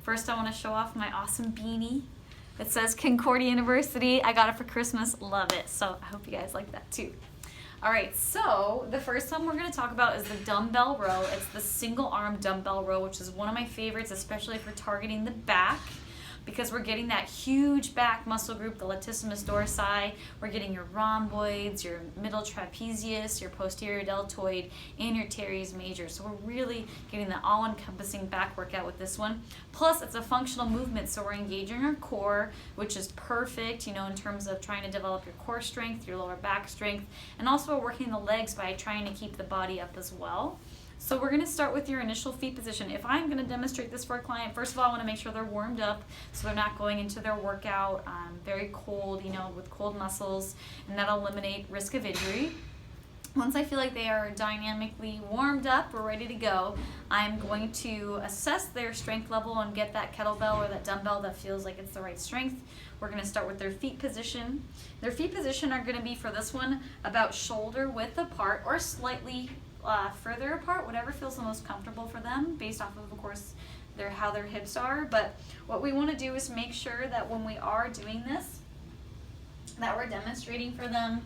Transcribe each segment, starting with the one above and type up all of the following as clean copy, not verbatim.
First, I want to show off my awesome beanie. It says Concordia University. I got it for Christmas. Love it. So I hope you guys like that too. All right, so the first one we're going to talk about is the dumbbell row. It's the single arm dumbbell row, which is one of my favorites, especially for targeting the back, because we're getting that huge back muscle group, the latissimus dorsi. We're getting your rhomboids, your middle trapezius, your posterior deltoid, and your teres major. So we're really getting the all-encompassing back workout with this one. Plus, it's a functional movement, so we're engaging our core, which is perfect, in terms of trying to develop your core strength, your lower back strength, and also we're working the legs by trying to keep the body up as well. So we're going to start with your initial feet position. If I'm going to demonstrate this for a client, first of all, I want to make sure they're warmed up so they're not going into their workout very cold, with cold muscles, and that'll eliminate risk of injury. Once I feel like they are dynamically warmed up, we're ready to go, I'm going to assess their strength level and get that kettlebell or that dumbbell that feels like it's the right strength. We're going to start with their feet position. Their feet position are going to be, for this one, about shoulder width apart or slightly further apart, whatever feels the most comfortable for them based off of course, how their hips are. But what we want to do is make sure that when we are doing this, that we're demonstrating for them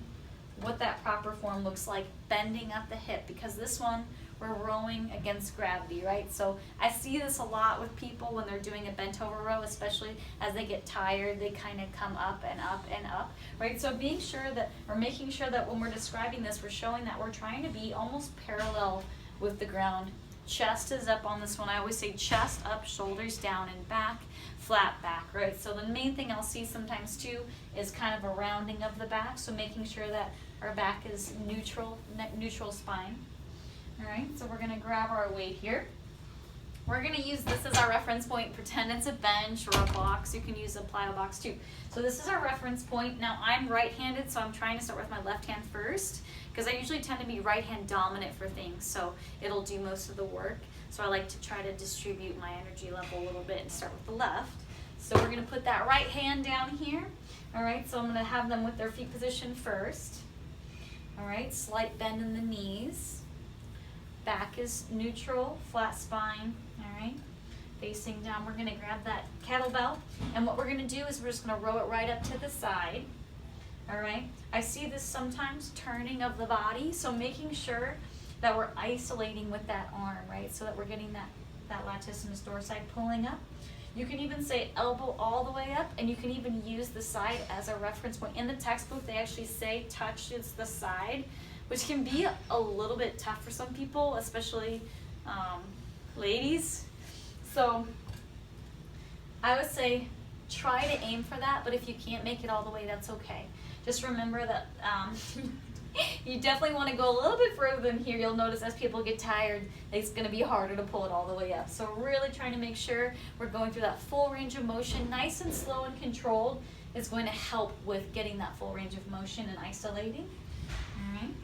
what that proper form looks like, bending up the hip, because this one, we're rowing against gravity, right? So I see this a lot with people when they're doing a bent over row, especially as they get tired, they kind of come up and up and up, right? So making sure that when we're describing this, we're showing that we're trying to be almost parallel with the ground. Chest is up on this one. I always say chest up, shoulders down and back, flat back, right? So the main thing I'll see sometimes too is kind of a rounding of the back, so making sure that our back is neutral spine. All right, so we're going to grab our weight here. We're going to use this as our reference point. Pretend it's a bench or a box. You can use a plyo box too. So this is our reference point. Now I'm right-handed, so I'm trying to start with my left hand first, because I usually tend to be right-hand dominant for things, so it'll do most of the work. So I like to try to distribute my energy level a little bit and start with the left. So we're going to put that right hand down here. All right, so I'm going to have them with their feet position first. All right, slight bend in the knees. Back is neutral, flat spine, all right? Facing down, we're gonna grab that kettlebell, and what we're gonna do is we're just gonna row it right up to the side, all right? I see this sometimes turning of the body, so making sure that we're isolating with that arm, right? So that we're getting that latissimus dorsi pulling up. You can even say elbow all the way up, and you can even use the side as a reference point. In the textbook, they actually say touch is the side, which can be a little bit tough for some people, especially ladies. So I would say try to aim for that, but if you can't make it all the way, that's okay. Just remember that you definitely want to go a little bit further than here. You'll notice as people get tired, it's going to be harder to pull it all the way up. So really trying to make sure we're going through that full range of motion, nice and slow and controlled, is going to help with getting that full range of motion and isolating. All right.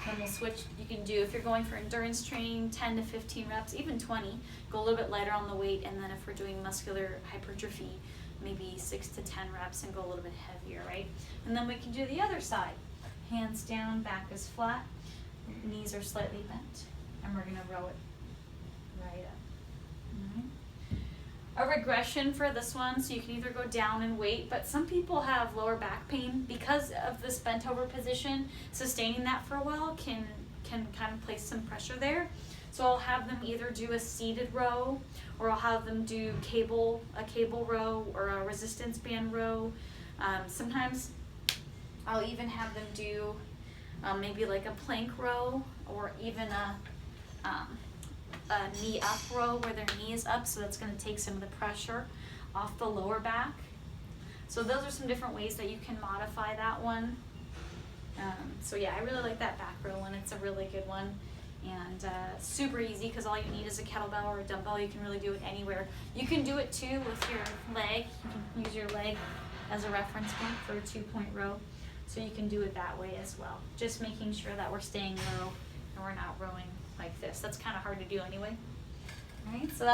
Then we'll switch. You can do, if you're going for endurance training, 10 to 15 reps, even 20. Go a little bit lighter on the weight, and then if we're doing muscular hypertrophy, maybe 6 to 10 reps and go a little bit heavier, right? And then we can do the other side. Hands down, back is flat, knees are slightly bent, and we're gonna row it right up. All right. A regression for this one, so you can either go down and wait, but some people have lower back pain because of this bent over position. Sustaining that for a while can kind of place some pressure there. So I'll have them either do a seated row, or I'll have them do a cable row or a resistance band row. Sometimes I'll even have them do maybe like a plank row, or even a knee up row where their knee is up, so that's going to take some of the pressure off the lower back. So those are some different ways that you can modify that one. So yeah, I really like that back row one. It's a really good one, and super easy because all you need is a kettlebell or a dumbbell. You can really do it anywhere. You can do it too with your leg. You can use your leg as a reference point for a 2-point row. So you can do it that way as well. Just making sure that we're staying low and we're not rowing like this. That's kind of hard to do anyway. All right, so